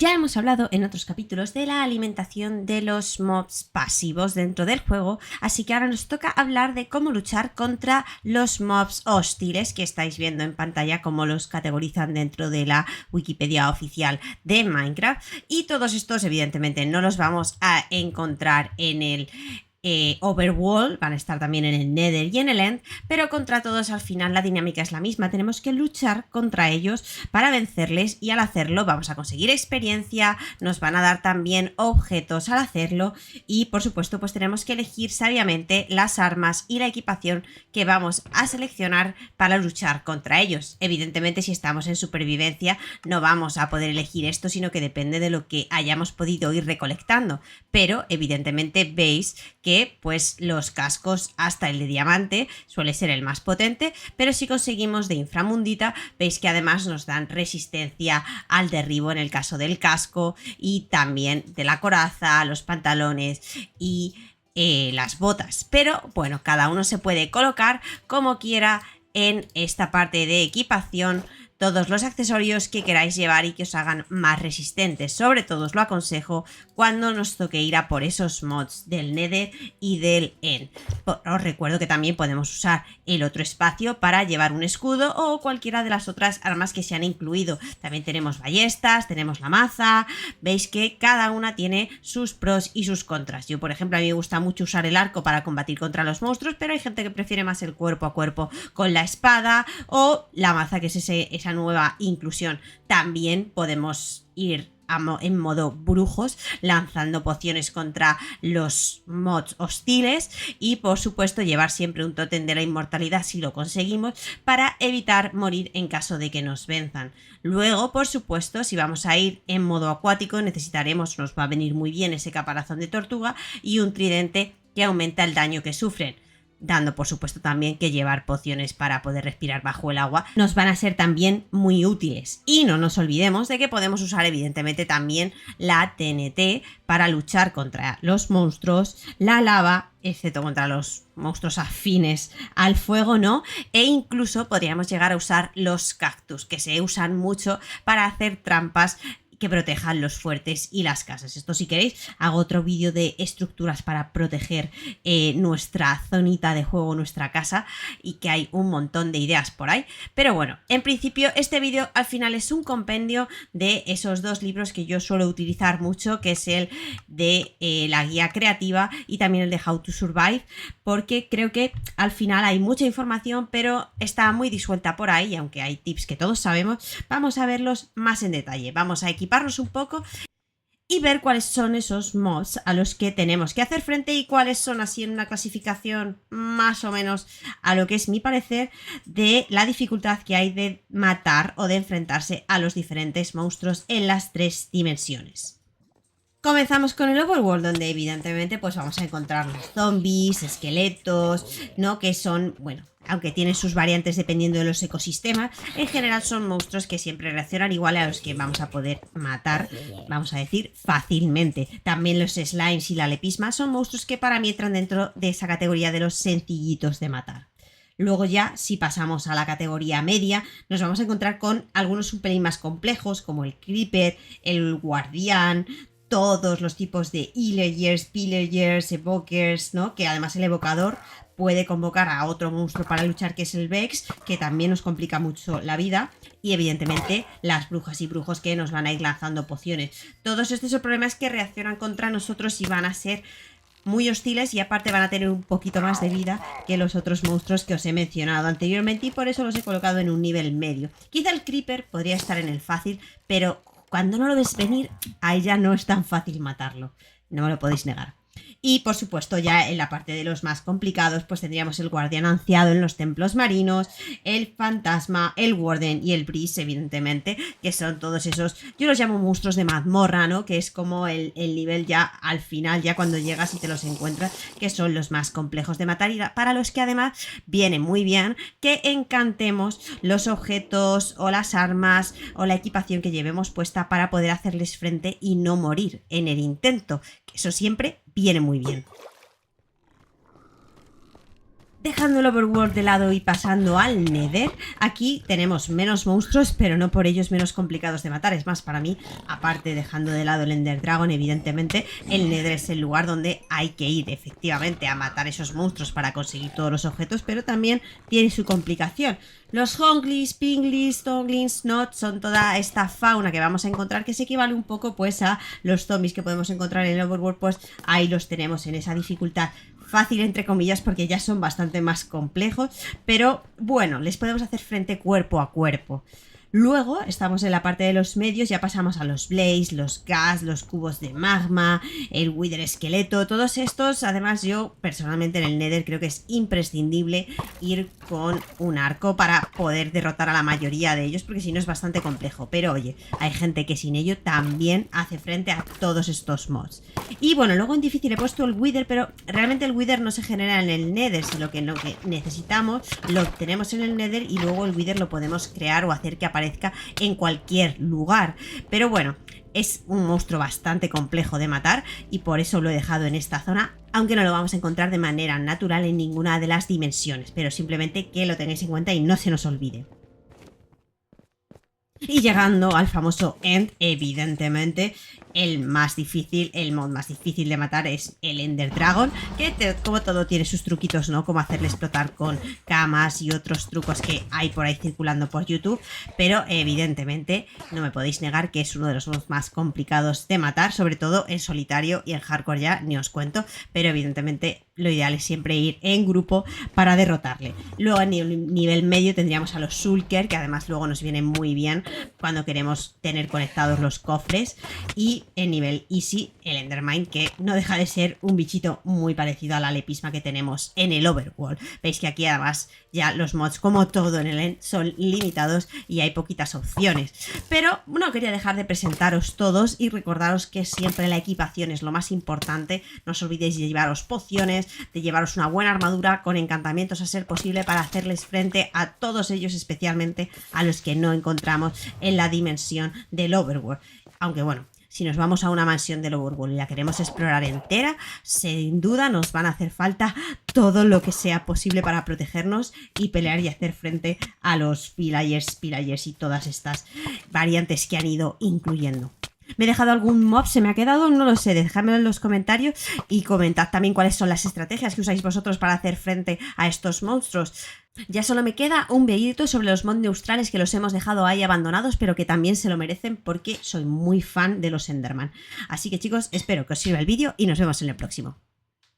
Ya hemos hablado en otros capítulos de la alimentación de los mobs pasivos dentro del juego, así que ahora nos toca hablar de cómo luchar contra los mobs hostiles que estáis viendo en pantalla, como los categorizan dentro de la Wikipedia oficial de Minecraft. Y todos estos evidentemente no los vamos a encontrar en el Overworld, van a estar también en el Nether y en el End, pero contra todos al final la dinámica es la misma, tenemos que luchar contra ellos para vencerles y al hacerlo vamos a conseguir experiencia, nos van a dar también objetos al hacerlo y por supuesto pues tenemos que elegir sabiamente las armas y la equipación que vamos a seleccionar para luchar contra ellos. Evidentemente si estamos en supervivencia no vamos a poder elegir esto, sino que depende de lo que hayamos podido ir recolectando, pero evidentemente veis que pues los cascos hasta el de diamante suele ser el más potente, pero si conseguimos de inframundita veis que además nos dan resistencia al derribo en el caso del casco y también de la coraza, los pantalones y las botas. Pero bueno, cada uno se puede colocar como quiera en esta parte de equipación todos los accesorios que queráis llevar y que os hagan más resistentes. Sobre todo os lo aconsejo cuando nos toque ir a por esos mods del Nether y del End. Os recuerdo que también podemos usar el otro espacio para llevar un escudo o cualquiera de las otras armas que se han incluido. También tenemos ballestas, tenemos la maza. Veis que cada una tiene sus pros y sus contras. Yo, por ejemplo, a mí me gusta mucho usar el arco para combatir contra los monstruos, pero hay gente que prefiere más el cuerpo a cuerpo con la espada o la maza, que es esa nueva inclusión. También podemos ir en modo brujos lanzando pociones contra los mods hostiles y por supuesto llevar siempre un tótem de la inmortalidad si lo conseguimos para evitar morir en caso de que nos venzan. Luego, por supuesto, si vamos a ir en modo acuático necesitaremos, nos va a venir muy bien ese caparazón de tortuga y un tridente que aumenta el daño que sufren, dando por supuesto también que llevar pociones para poder respirar bajo el agua nos van a ser también muy útiles. Y no nos olvidemos de que podemos usar evidentemente también la TNT para luchar contra los monstruos, la lava, excepto contra los monstruos afines al fuego, ¿no? E incluso podríamos llegar a usar los cactus, que se usan mucho para hacer trampas que protejan los fuertes y las casas. Esto, si queréis, hago otro vídeo de estructuras para proteger nuestra zonita de juego, nuestra casa, y que hay un montón de ideas por ahí. Pero bueno, en principio este vídeo al final es un compendio de esos dos libros que yo suelo utilizar mucho, que es el de la guía creativa y también el de How to Survive, porque creo que al final hay mucha información, pero está muy disuelta por ahí, y aunque hay tips que todos sabemos, vamos a verlos más en detalle. Vamos a equiparnos un poco y ver cuáles son esos mobs a los que tenemos que hacer frente y cuáles son, así en una clasificación más o menos a lo que es mi parecer, de la dificultad que hay de matar o de enfrentarse a los diferentes monstruos en las tres dimensiones. Comenzamos con el Overworld, donde evidentemente pues vamos a encontrar los zombies, esqueletos, ¿no? Que son, bueno, aunque tienen sus variantes dependiendo de los ecosistemas, en general son monstruos que siempre reaccionan igual a los que vamos a poder matar, vamos a decir, fácilmente. También los slimes y la lepisma son monstruos que para mí entran dentro de esa categoría de los sencillitos de matar. Luego ya, si pasamos a la categoría media, nos vamos a encontrar con algunos un pelín más complejos, como el Creeper, el Guardián, todos los tipos de Illagers, Pillagers, Evokers, ¿no? Que además el evocador puede convocar a otro monstruo para luchar, que es el Vex, que también nos complica mucho la vida. Y evidentemente las brujas y brujos que nos van a ir lanzando pociones. Todos estos son problemas que reaccionan contra nosotros y van a ser muy hostiles, y aparte van a tener un poquito más de vida que los otros monstruos que os he mencionado anteriormente, y por eso los he colocado en un nivel medio. Quizá el Creeper podría estar en el fácil, pero cuando no lo ves venir, ahí ya no es tan fácil matarlo. No me lo podéis negar. Y por supuesto ya en la parte de los más complicados pues tendríamos el guardián ansiado en los templos marinos, el fantasma, el warden y el breeze, evidentemente, que son todos esos, yo los llamo monstruos de mazmorra, ¿no? Que es como el nivel ya al final, ya cuando llegas y te los encuentras, que son los más complejos de matar, y para los que además viene muy bien que encantemos los objetos o las armas o la equipación que llevemos puesta para poder hacerles frente y no morir en el intento, que eso siempre viene muy bien. Dejando el Overworld de lado y pasando al Nether, aquí tenemos menos monstruos, pero no por ellos menos complicados de matar. Es más, para mí, aparte dejando de lado el Ender Dragon, evidentemente, el Nether es el lugar donde hay que ir efectivamente a matar esos monstruos para conseguir todos los objetos, pero también tiene su complicación. Los Honglis, Pinglis, Tonglins, Snot son toda esta fauna que vamos a encontrar que se equivale un poco pues a los zombies que podemos encontrar en el Overworld, pues ahí los tenemos en esa dificultad fácil entre comillas porque ya son bastante más complejos, pero bueno, les podemos hacer frente cuerpo a cuerpo. Luego estamos en la parte de los medios, ya pasamos a los Blaze, los Gas, los cubos de magma, el Wither esqueleto, todos estos. Además yo personalmente en el Nether creo que es imprescindible ir con un arco para poder derrotar a la mayoría de ellos, porque si no es bastante complejo. Pero oye, hay gente que sin ello también hace frente a todos estos mods. Y bueno, luego en difícil he puesto el Wither, pero realmente el Wither no se genera en el Nether, sino que lo que necesitamos lo obtenemos en el Nether y luego el Wither lo podemos crear o hacer que aparezca en cualquier lugar. Pero bueno, es un monstruo bastante complejo de matar y por eso lo he dejado en esta zona, aunque no lo vamos a encontrar de manera natural en ninguna de las dimensiones, pero simplemente que lo tengáis en cuenta y no se nos olvide. Y llegando al famoso End, evidentemente el mod más difícil de matar es el Ender Dragon, que como todo tiene sus truquitos, ¿no? Como hacerle explotar con camas y otros trucos que hay por ahí circulando por YouTube, pero evidentemente no me podéis negar que es uno de los mods más complicados de matar, sobre todo en solitario y en hardcore ya ni os cuento, pero evidentemente lo ideal es siempre ir en grupo para derrotarle. Luego a nivel medio tendríamos a los Shulker, que además luego nos vienen muy bien cuando queremos tener conectados los cofres, y en nivel easy el Endermine, que no deja de ser un bichito muy parecido a la lepisma que tenemos en el Overworld. Veis que aquí además ya los mods, como todo en el End, son limitados y hay poquitas opciones. Pero no quería dejar de presentaros todos y recordaros que siempre la equipación es lo más importante. No os olvidéis de llevaros pociones, de llevaros una buena armadura con encantamientos a ser posible para hacerles frente a todos ellos, especialmente a los que no encontramos en la dimensión del Overworld. Aunque bueno, si nos vamos a una mansión del Overworld y la queremos explorar entera, sin duda nos van a hacer falta todo lo que sea posible para protegernos y pelear y hacer frente a los pillagers y todas estas variantes que han ido incluyendo. ¿Me he dejado algún mob? ¿Se me ha quedado? No lo sé, dejadmelo en los comentarios y comentad también cuáles son las estrategias que usáis vosotros para hacer frente a estos monstruos. Ya solo me queda un videito sobre los mods neutrales que los hemos dejado ahí abandonados, pero que también se lo merecen porque soy muy fan de los Enderman. Así que chicos, espero que os sirva el vídeo y nos vemos en el próximo.